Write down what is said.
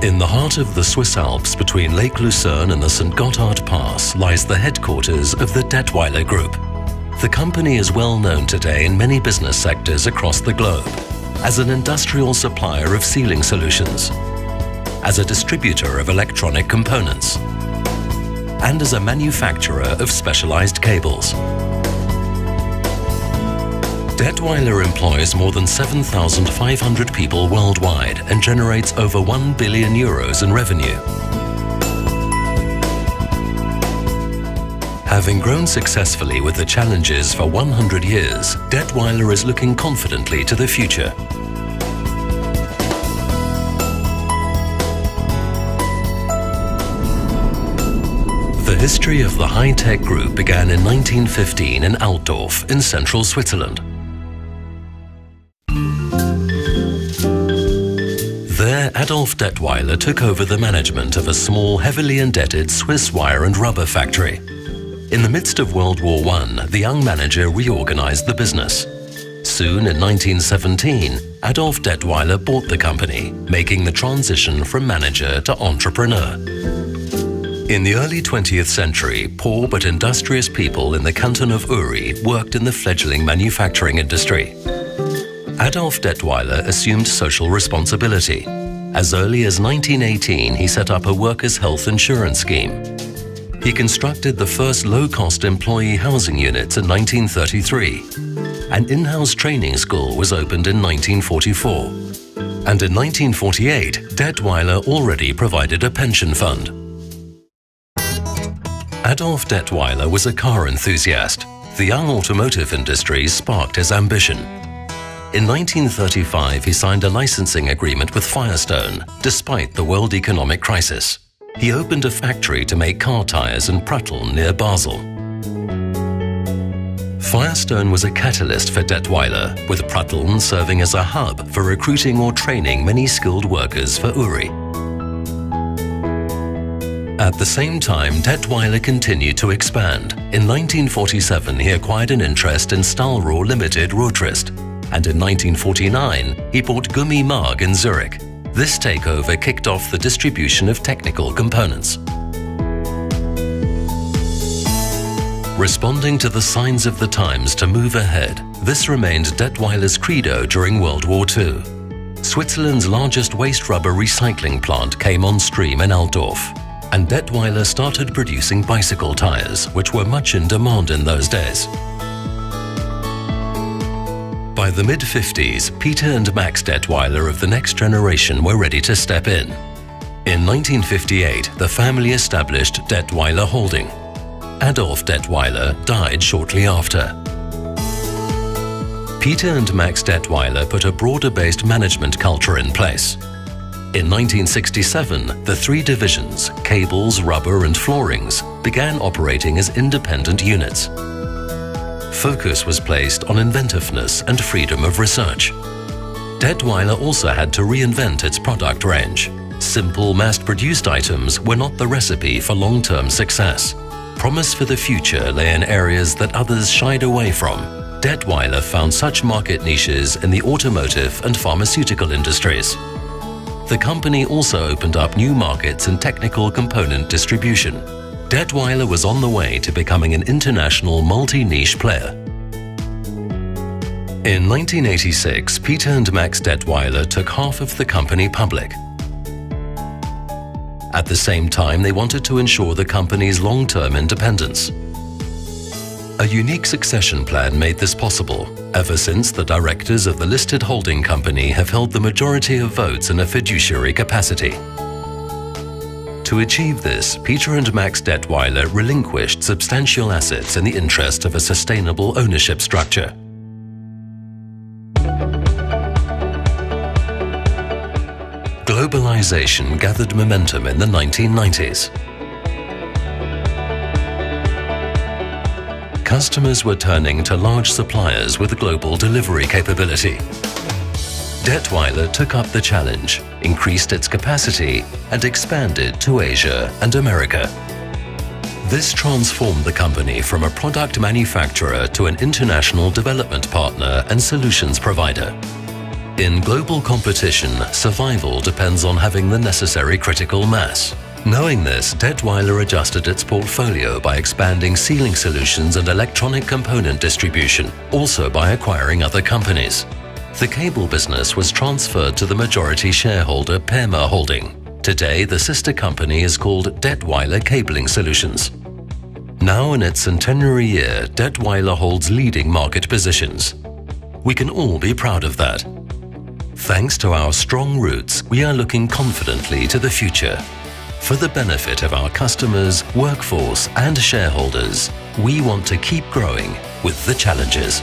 In the heart of the Swiss Alps, between Lake Lucerne and the St. Gotthard Pass, lies the headquarters of the Detweiler Group. The company is well known today in many business sectors across the globe, as an industrial supplier of sealing solutions, as a distributor of electronic components, and as a manufacturer of specialized cables. Detweiler employs more than 7,500 people worldwide and generates over 1 billion euros in revenue. Having grown successfully with the challenges for 100 years, Detweiler is looking confidently to the future. The history of the high-tech group began in 1915 in Altdorf in central Switzerland. There, Adolf Detweiler took over the management of a small, heavily indebted Swiss wire and rubber factory. In the midst of World War I, the young manager reorganized the business. Soon, in 1917, Adolf Detweiler bought the company, making the transition from manager to entrepreneur. In the early 20th century, poor but industrious people in the canton of Uri worked in the fledgling manufacturing industry. Adolf Detweiler assumed social responsibility. As early as 1918, he set up a workers' health insurance scheme. He constructed the first low-cost employee housing units in 1933. An in-house training school was opened in 1944. And in 1948, Detweiler already provided a pension fund. Adolf Detweiler was a car enthusiast. The young automotive industry sparked his ambition. In 1935, he signed a licensing agreement with Firestone, despite the world economic crisis. He opened a factory to make car tires in Pratteln near Basel. Firestone was a catalyst for Detweiler, with Pratteln serving as a hub for recruiting or training many skilled workers for Uri. At the same time, Detweiler continued to expand. In 1947, he acquired an interest in Stahlrohr Limited Rotrist, and in 1949, he bought Gummi Mag in Zurich. This takeover kicked off the distribution of technical components. Responding to the signs of the times to move ahead, this remained Detweiler's credo during World War II. Switzerland's largest waste rubber recycling plant came on stream in Altdorf, and Detweiler started producing bicycle tires, which were much in demand in those days. By the mid-50s, Peter and Max Detweiler of the next generation were ready to step in. In 1958, the family established Detweiler Holding. Adolf Detweiler died shortly after. Peter and Max Detweiler put a broader-based management culture in place. In 1967, the three divisions, cables, rubber and floorings, began operating as independent units. Focus was placed on inventiveness and freedom of research. Detweiler also had to reinvent its product range. Simple, mass-produced items were not the recipe for long-term success. Promise for the future lay in areas that others shied away from. Detweiler found such market niches in the automotive and pharmaceutical industries. The company also opened up new markets in technical component distribution. Detweiler was on the way to becoming an international multi-niche player. In 1986, Peter and Max Detweiler took half of the company public. At the same time, they wanted to ensure the company's long-term independence. A unique succession plan made this possible. Ever since, the directors of the listed holding company have held the majority of votes in a fiduciary capacity. To achieve this, Peter and Max Detweiler relinquished substantial assets in the interest of a sustainable ownership structure. Globalization gathered momentum in the 1990s. Customers were turning to large suppliers with global delivery capability. Detweiler took up the challenge, increased its capacity, and expanded to Asia and America. This transformed the company from a product manufacturer to an international development partner and solutions provider. In global competition, survival depends on having the necessary critical mass. Knowing this, Detweiler adjusted its portfolio by expanding sealing solutions and electronic component distribution, also by acquiring other companies. The cable business was transferred to the majority shareholder Perma Holding. Today, the sister company is called Detweiler Cabling Solutions. Now in its centenary year, Detweiler holds leading market positions. We can all be proud of that. Thanks to our strong roots, we are looking confidently to the future. For the benefit of our customers, workforce and shareholders, we want to keep growing with the challenges.